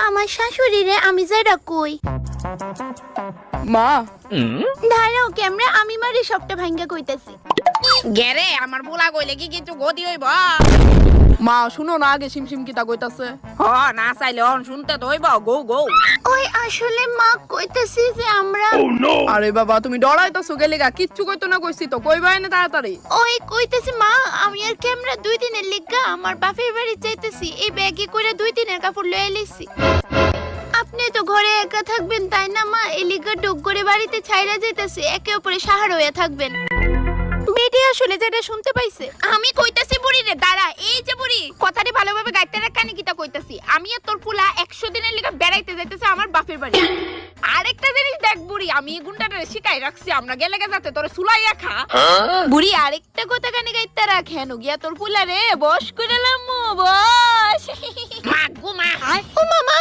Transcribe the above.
আমার শাশুড়িরে আমি যাইরা কই মা ধারাও ক্যামেরা আমি মারি সবটা ভাঙ্গা কইতাছি। গেরে আমার বুলা কইলে কি কিছু গদি হইব? মা শুনো না আগে সিমসিম কিতা কইতাছে। হ না চাইলে অন শুনতে তো হইব। গো গো ওই আসলে মা কইতাছি যে আমরা আরে বাবা তুমি ডরাইতাছো গেলিগা, কিচ্ছু কইতো না কইছি তো, কইবাই না তাড়াতাড়ি। ওই কইতাছি মা আমি আর ক্যামেরা 2 দিনের লিগা আমার বাপের বাড়ি যাইতেছি, এই ব্যাগে করে 2 দিনের কাপড় লয়ে আইছি। আপনি তো ঘরে একা থাকবেন তাই না মা, এই লিগা ডুব করে বাড়িতে ছাইরা যাইতেছি, একে অপরে সাহারা হয়ে থাকবেন। বেটি আসলে যেটা শুনতে পাইছে আমি কইতাছি বুড়ি রে দাঁড়া, এই যে বুড়ি কথাটি ভালোভাবে গাইতে রাখ, কানে কিতা কইতাছি আমি আর তোর ফুলা 100 দিনের লিগা বেড়াইতে যাইতেছে আমার বাপের বাড়ি। আরেকটা জিনিস দেখ বুড়ি, আমি এই গুন্ডাটারে শিখাই রাখছি আমরা গেলে যাতে তোরে সুলাইয়া খা। বুড়ি আরেকটা কথা কানে গাইতে রাখ, হেন গিয়া তোর ফুলা রে বস কইরালাম বস। মা গো মা ও মামা